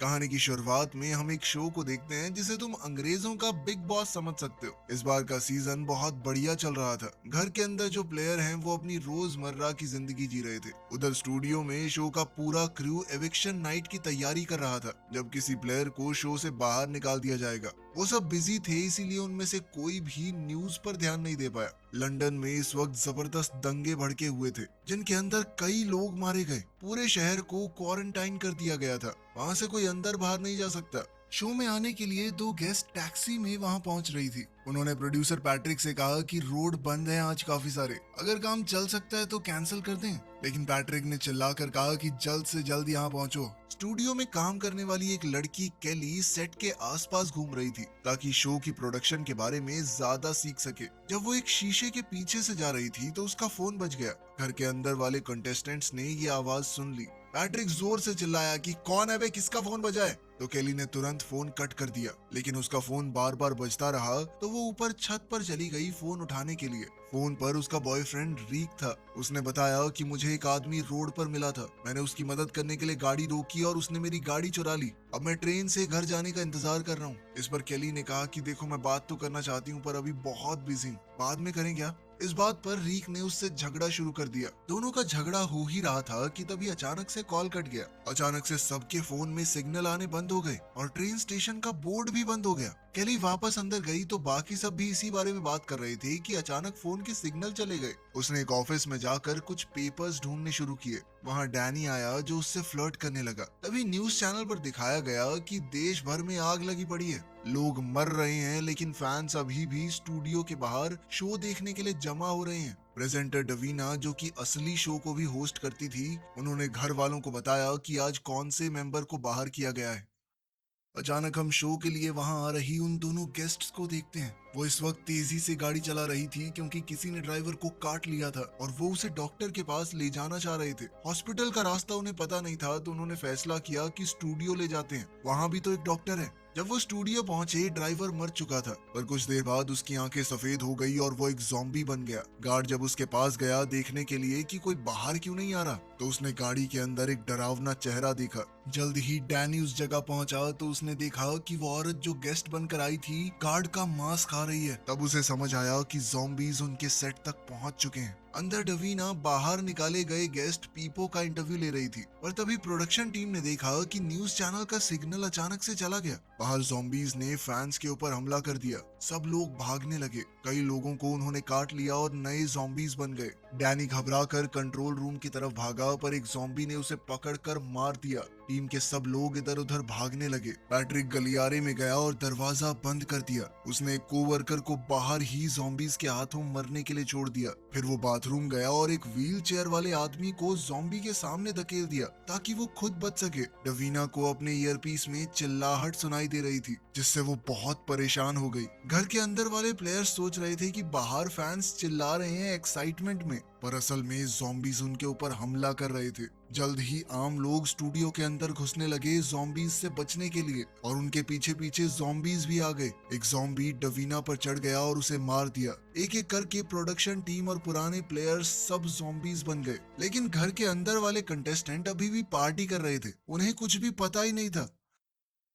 कहानी की शुरुआत में हम एक शो को देखते हैं जिसे तुम अंग्रेजों का बिग बॉस समझ सकते हो। इस बार का सीजन बहुत बढ़िया चल रहा था। घर के अंदर जो प्लेयर हैं वो अपनी रोजमर्रा की जिंदगी जी रहे थे। उधर स्टूडियो में शो का पूरा क्रू एविक्शन नाइट की तैयारी कर रहा था, जब किसी प्लेयर को शो से बाहर निकाल दिया जाएगा। वो सब बिजी थे, इसीलिए उनमें से कोई भी न्यूज पर ध्यान नहीं दे पाया। लंदन में इस वक्त जबरदस्त दंगे भड़के हुए थे, जिनके अंदर कई लोग मारे गए। पूरे शहर को क्वारंटाइन कर दिया गया था। वहां से कोई अंदर बाहर नहीं जा सकता। शो में आने के लिए दो गेस्ट टैक्सी में वहां पहुंच रही थी। उन्होंने प्रोड्यूसर पैट्रिक से कहा कि रोड बंद है आज काफी सारे, अगर काम चल सकता है तो कैंसिल कर दें। लेकिन पैट्रिक ने चिल्लाकर कहा कि जल्द से जल्द यहाँ पहुंचो। स्टूडियो में काम करने वाली एक लड़की केली सेट के आसपास घूम रही थी, ताकि शो की प्रोडक्शन के बारे में ज्यादा सीख सके। जब वो एक शीशे के पीछे से जा रही थी तो उसका फोन बज गया। घर के अंदर वाले कंटेस्टेंट्स ने ये आवाज सुन ली। पैट्रिक जोर से चिल्लाया कि कौन है बे, किसका फोन बजा है? तो केली ने तुरंत फोन कट कर दिया, लेकिन उसका फोन बार बार बजता रहा। तो वो ऊपर छत पर चली गई फोन उठाने के लिए। फोन पर उसका बॉयफ्रेंड रीक था। उसने बताया कि मुझे एक आदमी रोड पर मिला था, मैंने उसकी मदद करने के लिए गाड़ी रोकी और उसने मेरी गाड़ी चुरा ली। अब मैं ट्रेन से घर जाने का इंतजार कर रहा हूँ। इस पर केली ने कहा कि देखो, मैं बात तो करना चाहती हूँ पर अभी बहुत बिजी हूँ, बाद में करें क्या? इस बात पर रीक ने उससे झगड़ा शुरू कर दिया। दोनों का झगड़ा हो ही रहा था कि तभी अचानक से कॉल कट गया। अचानक से सबके फोन में सिग्नल आने बंद हो गए और ट्रेन स्टेशन का बोर्ड भी बंद हो गया। केली वापस अंदर गई तो बाकी सब भी इसी बारे में बात कर रहे थे कि अचानक फोन के सिग्नल चले गए। उसने एक ऑफिस में जाकर कुछ पेपर्स ढूंढने शुरू किए। वहां डैनी आया जो उससे फ्लर्ट करने लगा। तभी न्यूज चैनल पर दिखाया गया कि देश भर में आग लगी पड़ी है, लोग मर रहे हैं, लेकिन फैंस अभी भी स्टूडियो के बाहर शो देखने के लिए जमा हो रहे हैं। प्रेजेंटर डवीना, जो कि असली शो को भी होस्ट करती थी, उन्होंने घर वालों को बताया कि आज कौन से मेंबर को बाहर किया गया है। अचानक हम शो के लिए वहां आ रही उन दोनों गेस्ट्स को देखते हैं। वो इस वक्त तेजी से गाड़ी चला रही थी क्योंकि किसी ने ड्राइवर को काट लिया था और वो उसे डॉक्टर के पास ले जाना चाह रहे थे। हॉस्पिटल का रास्ता उन्हें पता नहीं था, तो उन्होंने फैसला किया कि स्टूडियो ले जाते हैं, वहां भी तो एक डॉक्टर है। जब वो स्टूडियो पहुंचे, ड्राइवर मर चुका था, पर कुछ देर बाद उसकी आंखें सफेद हो गई और वो एक ज़ॉम्बी बन गया। गार्ड जब उसके पास गया देखने के लिए कि कोई बाहर क्यों नहीं आ रहा, तो उसने गाड़ी के अंदर एक डरावना चेहरा देखा। जल्द ही डैनी उस जगह पहुंचा तो उसने देखा कि वो औरत जो गेस्ट बनकर आई थी, गार्ड का मांस खा रही है। तब उसे समझ आया कि ज़ॉम्बीज उनके सेट तक पहुंच चुके हैं। अंदर डवीना बाहर निकाले गए गेस्ट पीपो का इंटरव्यू ले रही थी, और तभी प्रोडक्शन टीम ने देखा कि न्यूज चैनल का सिग्नल अचानक से चला गया। बाहर ज़ॉम्बीज ने फैंस के ऊपर हमला कर दिया। सब लोग भागने लगे। कई लोगों को उन्होंने काट लिया और नए ज़ॉम्बीज बन गए। डैनी घबराकर कंट्रोल रूम की तरफ भागा, पर एक ज़ॉम्बी ने उसे पकड़कर मार दिया। टीम के सब लोग इधर उधर भागने लगे। पैट्रिक गलियारे में गया और दरवाजा बंद कर दिया। उसने एक कोवर्कर को बाहर ही ज़ॉम्बीज के हाथों मरने के लिए छोड़ दिया। फिर वो बाथरूम गया और एक व्हील चेयर वाले आदमी को ज़ॉम्बी के सामने धकेल दिया ताकि वो खुद बच सके। डवीना को अपने ईयरपीस में चिल्लाहट सुनाई दे रही थी, जिससे वो बहुत परेशान हो गई। घर के अंदर वाले प्लेयर्स सोच रहे थे कि बाहर फैंस चिल्ला रहे हैं एक्साइटमेंट में, पर असल में ज़ॉम्बीज उनके ऊपर हमला कर रहे थे। जल्द ही आम लोग स्टूडियो के अंदर घुसने लगे ज़ॉम्बीज से बचने के लिए, और उनके पीछे पीछे ज़ॉम्बीज भी आ गए। एक ज़ॉम्बी डवीना पर चढ़ गया और उसे मार दिया। एक एक करके प्रोडक्शन टीम और पुराने प्लेयर्स सब ज़ॉम्बीज बन गए, लेकिन घर के अंदर वाले कंटेस्टेंट अभी भी पार्टी कर रहे थे। उन्हें कुछ भी पता ही नहीं था।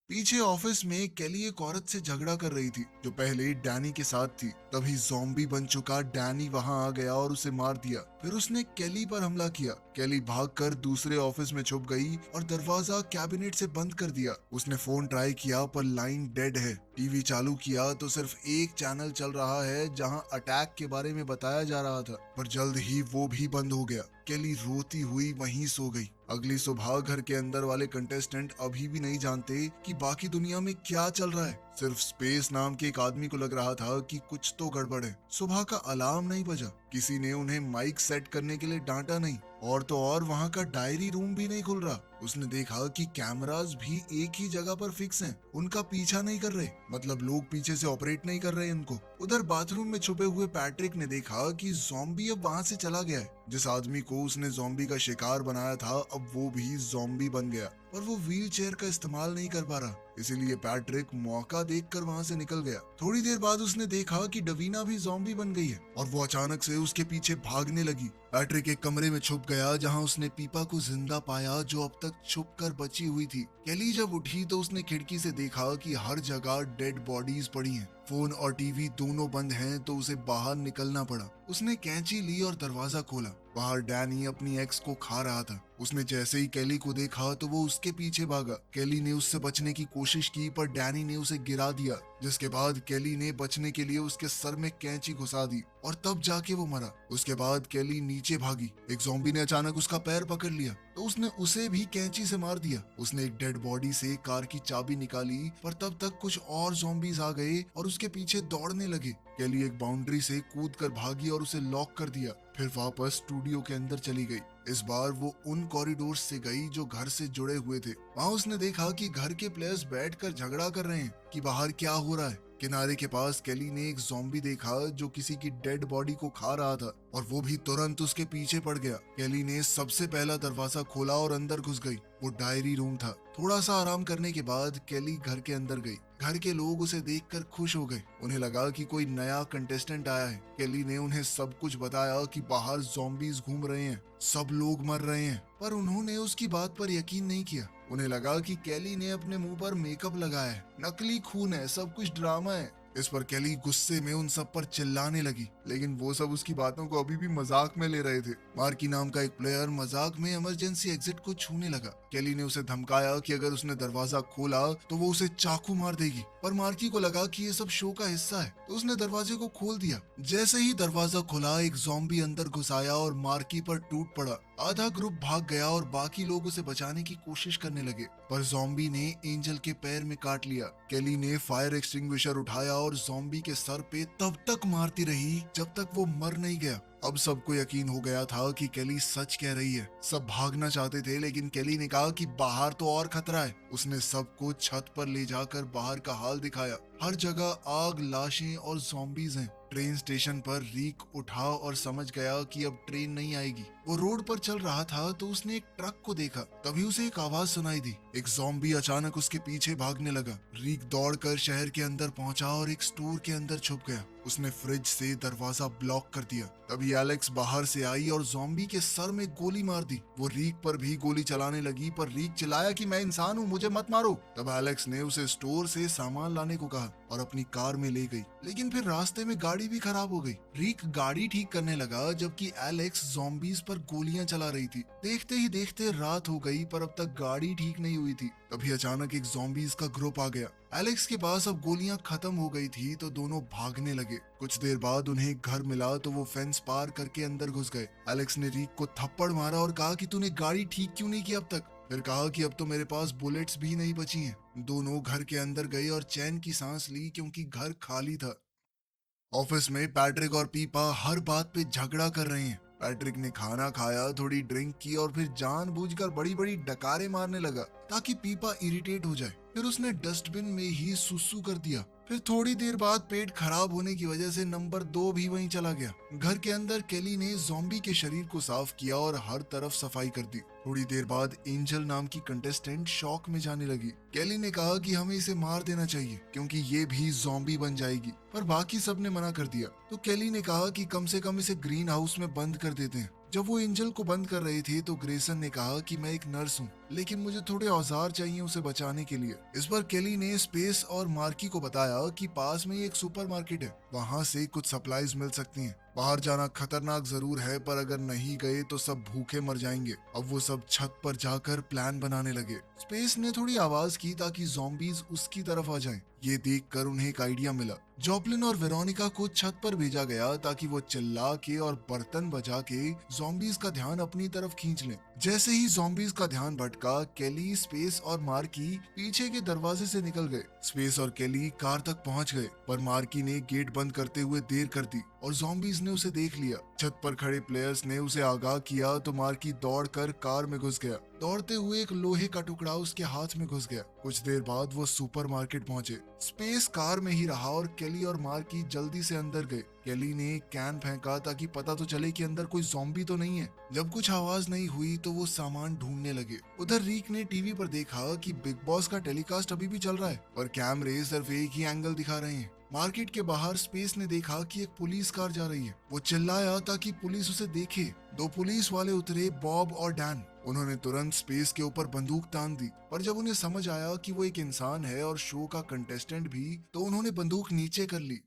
पीछे ऑफिस में केली एक औरत से झगड़ा कर रही थी जो पहले डैनी के साथ थी। तभी ज़ॉम्बी बन चुका डैनी वहां आ गया और उसे मार दिया। फिर उसने केली पर हमला किया। केली भागकर दूसरे ऑफिस में छुप गई और दरवाजा कैबिनेट से बंद कर दिया। उसने फोन ट्राई किया पर लाइन डेड है। टीवी चालू किया तो सिर्फ एक चैनल चल रहा है जहां अटैक के बारे में बताया जा रहा था, पर जल्द ही वो भी बंद हो गया। केली रोती हुई वहीं सो गई। अगली सुबह घर के अंदर वाले कंटेस्टेंट अभी भी नहीं जानते कि बाकी दुनिया में क्या चल रहा है। सिर्फ स्पेस नाम के एक आदमी को लग रहा था कि कुछ तो गड़बड़ है। सुबह का अलार्म नहीं बजा, किसी ने उन्हें माइक सेट करने के लिए डांटा नहीं, और तो और वहां का डायरी रूम भी नहीं खुल रहा। उसने देखा कि कैमरास भी एक ही जगह पर फिक्स हैं, उनका पीछा नहीं कर रहे, मतलब लोग पीछे से ऑपरेट नहीं कर रहे इनको। उधर बाथरूम में छुपे हुए पैट्रिक ने देखा कि ज़ॉम्बी अब वहां से चला गया है। जिस आदमी को उसने ज़ॉम्बी का शिकार बनाया था, अब वो भी ज़ॉम्बी बन गया, और वो व्हील चेयर का इस्तेमाल नहीं कर पा रहा। इसीलिए पैट्रिक मौका देखकर वहां से निकल गया। थोड़ी देर बाद उसने देखा कि डवीना भी ज़ॉम्बी बन गई है और वो अचानक से उसके पीछे भागने लगी। पैट्रिक एक कमरे में छुप गया जहां उसने पीपा को जिंदा पाया जो अब तक छुप कर बची हुई थी। केली जब उठी तो उसने खिड़की से देखा कि हर जगह डेड बॉडीज पड़ी हैं। फोन और टीवी दोनों बंद हैं तो उसे बाहर निकलना पड़ा। उसने कैंची ली और दरवाजा खोला। बाहर डैनी अपनी एक्स को खा रहा था। उसने जैसे ही केली को देखा तो वो उसके पीछे भागा। केली ने उससे बचने की कोशिश की पर डैनी ने उसे गिरा दिया, जिसके बाद केली ने बचने के लिए उसके सर में कैंची घुसा दी और तब जाके वो मरा। उसके बाद केली नीचे भागी। एक ज़ॉम्बी ने अचानक उसका पैर पकड़ लिया तो उसने उसे भी कैंची से मार दिया। उसने एक डेड बॉडी से कार की चाबी निकाली पर तब तक कुछ और ज़ॉम्बीज आ गए और उसके पीछे दौड़ने लगे। केली एक बाउंड्री से कूद कर भागी और उसे लॉक कर दिया। फिर वापस स्टूडियो के अंदर चली गई। इस बार वो उन कॉरिडोर से गई जो घर से जुड़े हुए थे। वहां उसने देखा कि घर के प्लेयर्स बैठकर झगड़ा कर रहे हैं कि बाहर क्या हो रहा है। किनारे के पास केली ने एक ज़ॉम्बी देखा जो किसी की डेड बॉडी को खा रहा था और वो भी तुरंत उसके पीछे पड़ गया। केली ने सबसे पहला दरवाजा खोला और अंदर घुस गई। वो डायरी रूम था। थोड़ा सा आराम करने के बाद केली घर के अंदर गई। घर के लोग उसे देखकर खुश हो गए। उन्हें लगा कि कोई नया कंटेस्टेंट आया है। केली ने उन्हें सब कुछ बताया कि बाहर ज़ॉम्बीज घूम रहे हैं, सब लोग मर रहे हैं, पर उन्होंने उसकी बात पर यकीन नहीं किया। उन्हें लगा कि केली ने अपने मुंह पर मेकअप लगाया है, नकली खून है, सब कुछ ड्रामा है। इस पर केली गुस्से में उन सब पर चिल्लाने लगी, लेकिन वो सब उसकी बातों को अभी भी मजाक में ले रहे थे। मार्की नाम का एक प्लेयर मजाक में इमरजेंसी एग्जिट को छूने लगा। केली ने उसे धमकाया कि अगर उसने दरवाजा खोला तो वो उसे चाकू मार देगी, पर मार्की को लगा कि ये सब शो का हिस्सा है तो उसने दरवाजे को खोल दिया। जैसे ही दरवाजा खुला एक ज़ॉम्बी अंदर घुस आया और मार्की पर टूट पड़ा। आधा ग्रुप भाग गया और बाकी लोग उसे बचाने की कोशिश करने लगे, पर ज़ॉम्बी ने एंजल के पैर में काट लिया। केली ने फायर एक्सटिंग्विशर उठाया और ज़ॉम्बी के सर पे तब तक मारती रही जब तक वो मर नहीं गया। अब सबको यकीन हो गया था कि केली सच कह रही है। सब भागना चाहते थे लेकिन केली ने कहा कि बाहर तो और खतरा है। उसने सबको छत पर ले जाकर बाहर का हाल दिखाया। हर जगह आग, लाशें और ज़ॉम्बीज हैं। ट्रेन स्टेशन पर रीक उठा और समझ गया कि अब ट्रेन नहीं आएगी। वो रोड पर चल रहा था तो उसने एक ट्रक को देखा। तभी उसे एक आवाज सुनाई दी। एक ज़ॉम्बी अचानक उसके पीछे भागने लगा। रीक दौड़कर शहर के अंदर पहुंचा और एक स्टोर के अंदर छुप गया। उसने फ्रिज से दरवाजा ब्लॉक कर दिया। तभी एलेक्स बाहर से आई और ज़ॉम्बी के सर में गोली मार दी। वो रीक पर भी गोली चलाने लगी पर रीक चिल्लाया कि मैं इंसान हूँ, मुझे मत मारो। तब एलेक्स ने उसे स्टोर से सामान लाने को कहा और अपनी कार में ले गई, लेकिन फिर रास्ते में गाड़ी भी खराब हो गई। रीक गाड़ी ठीक करने लगा जबकि एलेक्स ज़ॉम्बीज पर गोलियां चला रही थी। देखते ही देखते रात हो गई पर अब तक गाड़ी ठीक नहीं हुई थी। तभी अचानक एक ज़ॉम्बीज का ग्रुप आ गया। एलेक्स के पास अब गोलियां खत्म हो गई थी तो दोनों भागने लगे। कुछ देर बाद उन्हें एक घर मिला तो वो फेंस पार करके अंदर घुस गए। एलेक्स ने रीक को थप्पड़ मारा और कहा कि तूने गाड़ी ठीक क्यों नहीं की अब तक। फिर कहा कि अब तो मेरे पास बुलेट्स भी नहीं बची हैं। दोनों घर के अंदर गए और चैन की सांस ली क्योंकि घर खाली था। ऑफिस में पैट्रिक और पीपा हर बात पे झगड़ा कर रहे हैं। पैट्रिक ने खाना खाया, थोड़ी ड्रिंक की और फिर जानबूझकर बड़ी बड़ी डकारे मारने लगा ताकि पीपा इरिटेट हो जाए। फिर उसने डस्टबिन में ही सुसु कर दिया। फिर थोड़ी देर बाद पेट खराब होने की वजह से नंबर 2 भी वहीं चला गया। घर के अंदर केली ने ज़ॉम्बी के शरीर को साफ किया और हर तरफ सफाई कर दी। थोड़ी देर बाद एंजल नाम की कंटेस्टेंट शॉक में जाने लगी। केली ने कहा कि हमें इसे मार देना चाहिए क्योंकि ये भी ज़ॉम्बी बन जाएगी, पर बाकी सब ने मना कर दिया। तो केली ने कहा कि कम से कम इसे ग्रीन हाउस में बंद कर देते हैं। जब वो एंजल को बंद कर रहे थे तो ग्रेसन ने कहा कि मैं एक नर्स हूँ लेकिन मुझे थोड़े औजार चाहिए उसे बचाने के लिए। इस पर केली ने स्पेस और मार्की को बताया कि पास में ही एक सुपरमार्केट है, वहाँ से कुछ सप्लाईज मिल सकती हैं। बाहर जाना खतरनाक जरूर है पर अगर नहीं गए तो सब भूखे मर जाएंगे। अब वो सब छत पर जाकर प्लान बनाने लगे। स्पेस ने थोड़ी आवाज की ताकि ज़ॉम्बीज उसकी तरफ आ जाएं। ये देखकर उन्हें एक आइडिया मिला। जॉपलिन और वेरोनिका को छत पर भेजा गया ताकि वो चिल्ला के और बर्तन बजा के ज़ॉम्बीज का ध्यान अपनी तरफ खींच लें। जैसे ही ज़ॉम्बीज का ध्यान भटका, केली, स्पेस और मार्की पीछे के दरवाजे से निकल गए। स्पेस और केली कार तक पहुंच गए पर मार्की ने गेट बंद करते हुए देर कर दी और ज़ॉम्बीज ने उसे देख लिया। छत पर खड़े प्लेयर्स ने उसे आगाह किया तो मार्की दौड़कर कार में घुस गया। दौड़ते हुए एक लोहे का टुकड़ा उसके हाथ में घुस गया। कुछ देर बाद वो सुपरमार्केट पहुंचे। स्पेस कार में ही रहा और केली और मार्की जल्दी से अंदर गए। केली ने एक कैन फेंका ताकि पता तो चले कि अंदर कोई ज़ॉम्बी तो नहीं है। जब कुछ आवाज नहीं हुई तो वो सामान ढूंढने लगे। उधर रीक ने टीवी पर देखा कि बिग बॉस का टेलीकास्ट अभी भी चल रहा है, पर कैमरे सिर्फ एक ही एंगल दिखा रहे हैं। मार्केट के बाहर स्पेस ने देखा कि एक पुलिस कार जा रही है। वो चिल्लाया ताकि पुलिस उसे देखे। 2 पुलिस वाले उतरे, बॉब और डैन। उन्होंने तुरंत स्पेस के ऊपर बंदूक तान दी, पर जब उन्हें समझ आया कि वो एक इंसान है और शो का कंटेस्टेंट भी, तो उन्होंने बंदूक नीचे कर ली।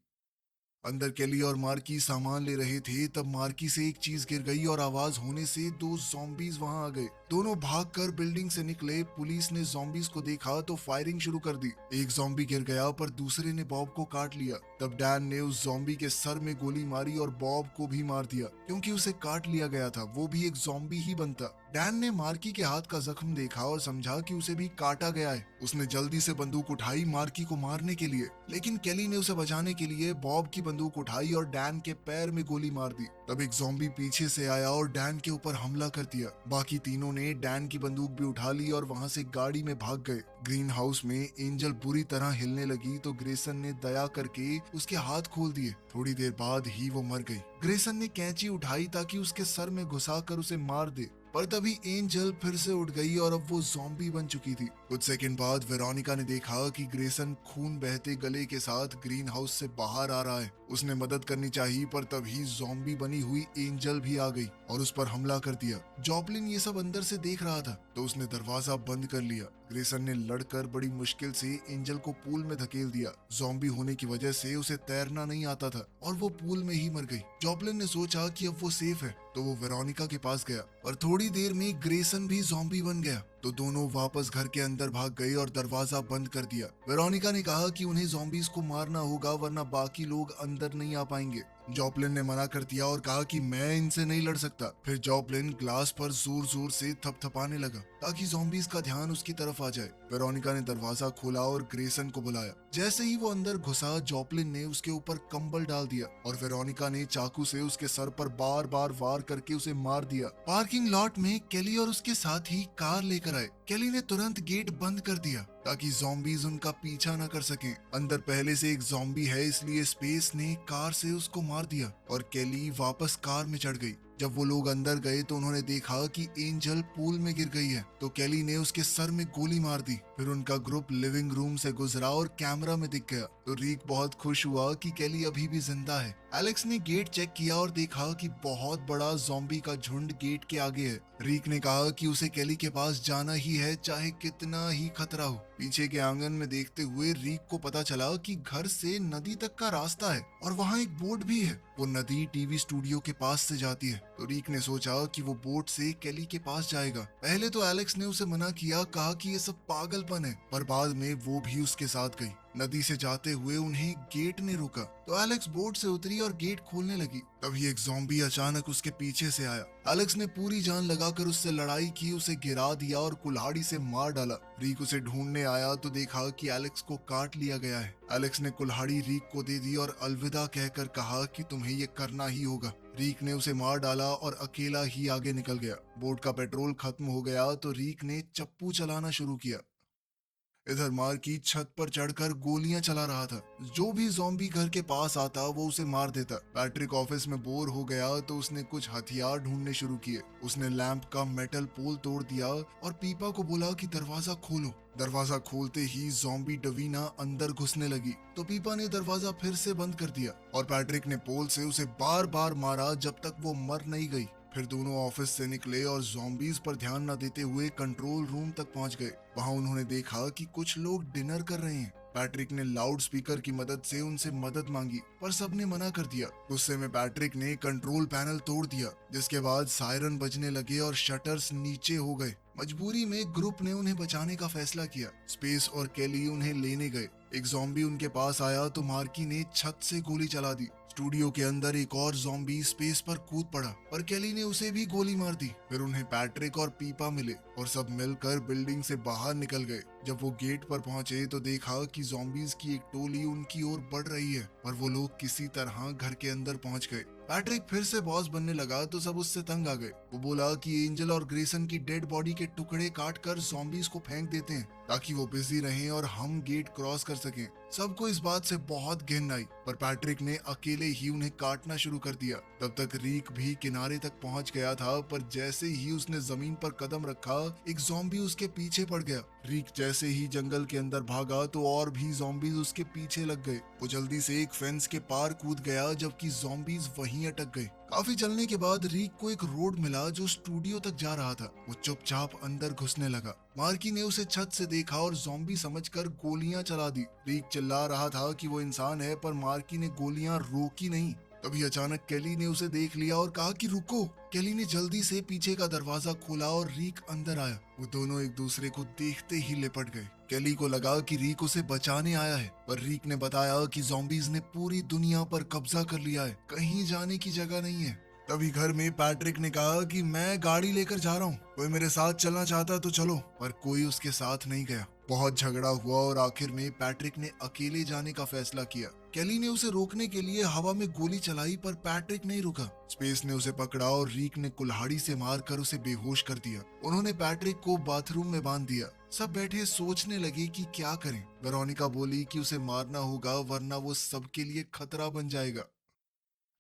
अंदर केली और मार्की सामान ले रहे थे, तब मार्की से एक चीज गिर गई और आवाज होने से 2 ज़ॉम्बीज वहां आ गए। दोनों भागकर बिल्डिंग से निकले। पुलिस ने ज़ॉम्बीज को देखा तो फायरिंग शुरू कर दी। एक ज़ॉम्बी गिर गया पर दूसरे ने बॉब को काट लिया। तब डैन ने उस ज़ॉम्बी के सर में गोली मारी और बॉब को भी मार दिया, क्योंकि उसे काट लिया गया था, वो भी एक ज़ॉम्बी ही बनता। डैन ने मार्की के हाथ का जख्म देखा और समझा कि उसे भी काटा गया है। उसने जल्दी से बंदूक उठाई मार्की को मारने के लिए, लेकिन केली ने उसे बचाने के लिए बॉब की बंदूक उठाई और डैन के पैर में गोली मार दी। तब एक ज़ॉम्बी पीछे से आया और डैन के ऊपर हमला कर दिया। बाकी तीनों ने डैन की बंदूक भी उठा ली और वहां से गाड़ी में भाग गए। ग्रीन हाउस में एंजल बुरी तरह हिलने लगी तो ग्रेसन ने दया करके उसके हाथ खोल दिए। थोड़ी देर बाद ही वो मर गई। ग्रेसन ने कैंची उठाई ताकि उसके सर में घुसाकर उसे मार दे, पर तभी एंजल फिर से उठ गई और अब वो ज़ॉम्बी बन चुकी थी। कुछ सेकंड बाद वेरोनिका ने देखा कि ग्रेसन खून बहते गले के साथ ग्रीन हाउस से बाहर आ रहा है। उसने मदद करनी चाहिए, पर तभी ज़ॉम्बी बनी हुई एंजल भी आ गई और उस पर हमला कर दिया। जॉपलिन ये सब अंदर से देख रहा था तो उसने दरवाजा बंद कर लिया। ग्रेसन ने लड़कर बड़ी मुश्किल से एंजल को पूल में धकेल दिया। ज़ॉम्बी होने की वजह से उसे तैरना नहीं आता था और वो पूल में ही मर गई। जॉपलिन ने सोचा कि अब वो सेफ है तो वो वेरोनिका के पास गया, और थोड़ी देर में ग्रेसन भी ज़ॉम्बी बन गया। तो दोनों वापस घर के अंदर भाग गए और दरवाजा बंद कर दिया। वेरोनिका ने कहा कि उन्हें ज़ॉम्बीज को मारना होगा वरना बाकी लोग अंदर नहीं आ पाएंगे। जॉपलिन ने मना कर दिया और कहा कि मैं इनसे नहीं लड़ सकता। फिर जॉपलिन ग्लास पर जोर जोर से थपथपाने लगा ताकि ज़ॉम्बीज का ध्यान उसकी तरफ आ जाए। वेरोनिका ने दरवाजा खोला और ग्रेसन को बुलाया। जैसे ही वो अंदर घुसा, जॉपलिन ने उसके ऊपर कंबल डाल दिया और वेरोनिका ने चाकू से उसके सर पर बार बार वार करके उसे मार दिया। पार्किंग लॉट में केली और उसके साथी कार लेकर आए। केली ने तुरंत गेट बंद कर दिया ताकि ज़ॉम्बीज उनका पीछा न कर सकें। अंदर पहले से एक ज़ॉम्बी है, इसलिए स्पेस ने कार से उसको मार दिया और केली वापस कार में चढ़ गई। जब वो लोग अंदर गए तो उन्होंने देखा कि एंजल पूल में गिर गई है, तो केली ने उसके सर में गोली मार दी। फिर उनका ग्रुप लिविंग रूम से गुजरा और कैमरा में दिख गया, तो रीक बहुत खुश हुआ कि केली अभी भी जिंदा है। एलेक्स ने गेट चेक किया और देखा कि बहुत बड़ा ज़ॉम्बी का झुंड गेट के आगे है। रीक ने कहा कि उसे केली के पास जाना ही है, चाहे कितना ही खतरा हो। पीछे के आंगन में देखते हुए रीक को पता चला कि घर से नदी तक का रास्ता है और वहाँ एक बोट भी है। वो नदी टीवी स्टूडियो के पास से जाती है, तो रीक ने सोचा कि वो बोट से केली के पास जाएगा। पहले तो एलेक्स ने उसे मना किया, कहा कि ये सब पागलपन है, पर बाद में वो भी उसके साथ गई। नदी से जाते हुए उन्हें गेट ने रोका, तो एलेक्स बोट से उतरी और गेट खोलने लगी। तभी एक ज़ॉम्बी अचानक उसके पीछे से आया। एलेक्स ने पूरी जान लगाकर उससे लड़ाई की, उसे गिरा दिया और कुल्हाड़ी से मार डाला। रीक उसे ढूंढने आया तो देखा कि एलेक्स को काट लिया गया है। एलेक्स ने कुल्हाड़ी रीक को दे दी और अलविदा कहकर कहा कि तुम्हें ये करना ही होगा। रीक ने उसे मार डाला और अकेला ही आगे निकल गया। बोट का पेट्रोल खत्म हो गया तो रीक ने चप्पू चलाना शुरू किया। इधर मार्की छत पर चढ़कर गोलियां चला रहा था। जो भी ज़ॉम्बी घर के पास आता वो उसे मार देता। पैट्रिक ऑफिस में बोर हो गया तो उसने कुछ हथियार ढूंढने शुरू किए। उसने लैंप का मेटल पोल तोड़ दिया और पीपा को बोला कि दरवाजा खोलो। दरवाजा खोलते ही ज़ॉम्बी डवीना अंदर घुसने लगी, तो पीपा ने दरवाजा फिर से बंद कर दिया और पैट्रिक ने पोल से उसे बार बार मारा जब तक वो मर नहीं गई। फिर दोनों ऑफिस से निकले और ज़ॉम्बीज पर ध्यान न देते हुए कंट्रोल रूम तक पहुंच गए। वहां उन्होंने देखा कि कुछ लोग डिनर कर रहे हैं। पैट्रिक ने लाउड स्पीकर की मदद से उनसे मदद मांगी, पर सबने मना कर दिया। गुस्से में पैट्रिक ने कंट्रोल पैनल तोड़ दिया, जिसके बाद सायरन बजने लगे और शटर्स नीचे हो गए। मजबूरी में ग्रुप ने उन्हें बचाने का फैसला किया। स्पेस और केली उन्हें लेने गए। एक ज़ॉम्बी उनके पास आया तो मार्की ने छत से गोली चला दी। स्टूडियो के अंदर एक और ज़ॉम्बी स्पेस पर कूद पड़ा, पर केली ने उसे भी गोली मार दी। फिर उन्हें पैट्रिक और पीपा मिले और सब मिलकर बिल्डिंग से बाहर निकल गए। जब वो गेट पर पहुंचे तो देखा कि ज़ॉम्बीज की एक टोली उनकी ओर बढ़ रही है, पर वो लोग किसी तरह घर के अंदर पहुंच गए। पैट्रिक फिर से बॉस बनने लगा तो सब उससे तंग आ गए। वो बोला कि एंजल और ग्रेसन की डेड बॉडी के टुकड़े काट कर ज़ॉम्बीज को फेंक देते हैं ताकि वो बिजी रहें और हम गेट क्रॉस कर सकें। सबको इस बात से बहुत घिन आई, पर पैट्रिक ने अकेले ही उन्हें काटना शुरू कर दिया। तब तक रीक भी किनारे तक पहुंच गया था, पर जैसे ही उसने जमीन पर कदम रखा एक ज़ॉम्बी उसके पीछे पड़ गया। रीक जैसे ही जंगल के अंदर भागा तो और भी ज़ॉम्बीज उसके पीछे लग गए। वो जल्दी से एक फेंस के पार कूद गया, जबकि ज़ॉम्बीज वहीं अटक गए। काफी चलने के बाद रीक को एक रोड मिला जो स्टूडियो तक जा रहा था। वो चुपचाप अंदर घुसने लगा। मार्की ने उसे छत से देखा और ज़ॉम्बी समझकर गोलियां चला दी। रीक चिल्ला रहा था कि वो इंसान है, पर मार्की ने गोलियां रोकी नहीं। तभी अचानक केली ने उसे देख लिया और कहा कि रुको। केली ने जल्दी से पीछे का दरवाजा खोला और रीक अंदर आया। वो दोनों एक दूसरे को देखते ही लिपट गए। केली को लगा कि रीक उसे बचाने आया है, पर रीक ने बताया कि ज़ॉम्बीज ने पूरी दुनिया पर कब्जा कर लिया है, कहीं जाने की जगह नहीं है। तभी घर में पैट्रिक ने कहा कि मैं गाड़ी लेकर जा रहा हूँ, कोई मेरे साथ चलना चाहता तो चलो, पर कोई उसके साथ नहीं गया। बहुत झगड़ा हुआ और आखिर में पैट्रिक ने अकेले जाने का फैसला किया। केली ने उसे रोकने के लिए हवा में गोली चलाई, पर पैट्रिक नहीं रुका। स्पेस ने उसे पकड़ा और रीक ने कुल्हाड़ी से मारकर उसे बेहोश कर दिया। उन्होंने पैट्रिक को बाथरूम में बांध दिया। सब बैठे सोचने लगे कि क्या करें। वेरोनिका बोली कि उसे मारना होगा, वरना वो सबके लिए खतरा बन जाएगा।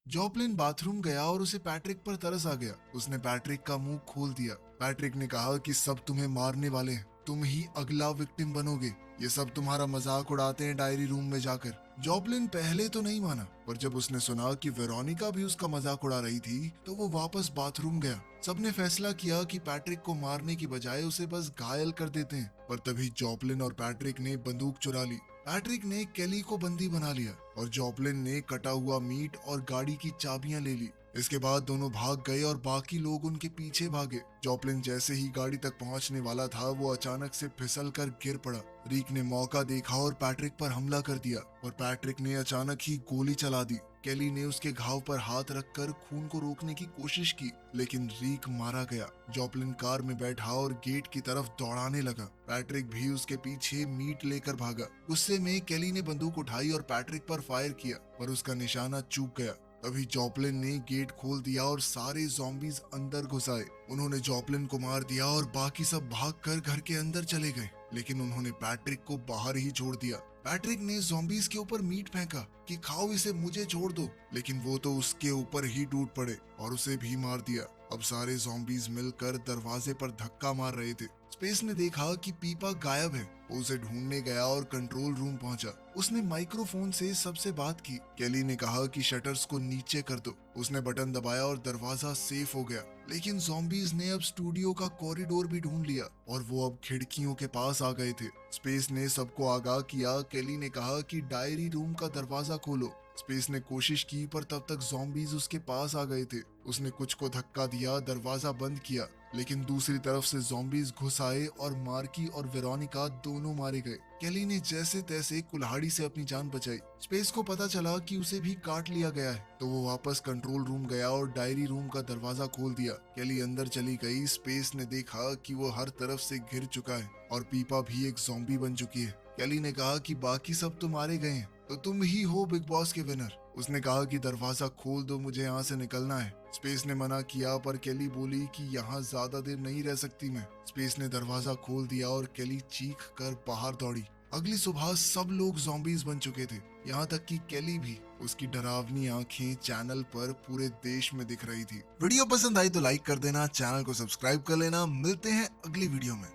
जॉपलिन बाथरूम गया और उसे पैट्रिक पर तरस आ गया। उसने पैट्रिक का मुंह खोल दिया। पैट्रिक ने कहा कि सब तुम्हें मारने वाले हैं, तुम ही अगला विक्टिम बनोगे। ये सब तुम्हारा मजाक उड़ाते हैं डायरी रूम में जाकर। जॉपलिन पहले तो नहीं माना, पर जब उसने सुना कि वेरोनिका भी उसका मजाक उड़ा रही थी तो वो वापस बाथरूम गया। सबने फैसला किया कि पैट्रिक को मारने की बजाय उसे बस घायल कर देते हैं, पर तभी जॉपलिन और पैट्रिक ने बंदूक चुरा ली। पैट्रिक ने केली को बंदी बना लिया और जॉपलिन ने कटा हुआ मीट और गाड़ी की चाबियां ले ली। इसके बाद दोनों भाग गए और बाकी लोग उनके पीछे भागे। जॉपलिन जैसे ही गाड़ी तक पहुंचने वाला था, वो अचानक से फिसल कर गिर पड़ा। रीक ने मौका देखा और पैट्रिक पर हमला कर दिया, और पैट्रिक ने अचानक ही गोली चला दी। केली ने उसके घाव पर हाथ रखकर खून को रोकने की कोशिश की, लेकिन रीक मारा गया। जॉपलिन कार में बैठा और गेट की तरफ दौड़ाने लगा। पैट्रिक भी उसके पीछे मीट लेकर भागा। गुस्से में केली ने बंदूक उठाई और पैट्रिक पर फायर किया, पर उसका निशाना चूक गया। तभी जॉपलिन ने गेट खोल दिया और सारे ज़ॉम्बीज अंदर घुस आए। उन्होंने जॉपलिन को मार दिया और बाकी सब भागकर घर के अंदर चले गए, लेकिन उन्होंने पैट्रिक को बाहर ही छोड़ दिया। पैट्रिक ने ज़ॉम्बीज के ऊपर मीट फेंका कि खाओ इसे, मुझे छोड़ दो, लेकिन वो तो उसके ऊपर ही टूट पड़े और उसे भी मार दिया। अब सारे ज़ॉम्बीज मिलकर दरवाजे पर धक्का मार रहे थे। स्पेस ने देखा कि पीपा गायब है। वो उसे ढूंढने गया और कंट्रोल रूम पहुंचा। उसने माइक्रोफोन से सबसे बात की। केली ने कहा कि शटर्स को नीचे कर दो। उसने बटन दबाया और दरवाजा सेफ हो गया, लेकिन ज़ॉम्बीज ने अब स्टूडियो का कॉरिडोर भी ढूंढ लिया और वो अब खिड़कियों के पास आ गए थे। स्पेस ने सबको आगाह किया। केली ने कहा कि डायरी रूम का दरवाजा खोलो। स्पेस ने कोशिश की, पर तब तक ज़ॉम्बीज उसके पास आ गए थे। उसने कुछ को धक्का दिया, दरवाजा बंद किया, लेकिन दूसरी तरफ से ज़ॉम्बीज घुस आए और मार्की और वेरोनिका दोनों मारे गए। केली ने जैसे तैसे कुल्हाड़ी से अपनी जान बचाई। स्पेस को पता चला कि उसे भी काट लिया गया है, तो वो वापस कंट्रोल रूम गया और डायरी रूम का दरवाजा खोल दिया। केली अंदर चली गई। स्पेस ने देखा कि वो हर तरफ से घिर चुका है और पीपा भी एक ज़ॉम्बी बन चुकी है। केली ने कहा कि बाकी सब तो मारे गए हैं, तो तुम ही हो बिग बॉस के विनर। उसने कहा कि दरवाजा खोल दो, मुझे यहाँ से निकलना है। स्पेस ने मना किया, पर केली बोली कि यहाँ ज्यादा देर नहीं रह सकती मैं। स्पेस ने दरवाजा खोल दिया और केली चीख कर बाहर दौड़ी। अगली सुबह सब लोग ज़ॉम्बीज बन चुके थे, यहाँ तक कि केली भी। उसकी डरावनी आंखें चैनल पर पूरे देश में दिख रही थी। वीडियो पसंद आई तो लाइक कर देना, चैनल को सब्सक्राइब कर लेना। मिलते हैं अगली वीडियो में।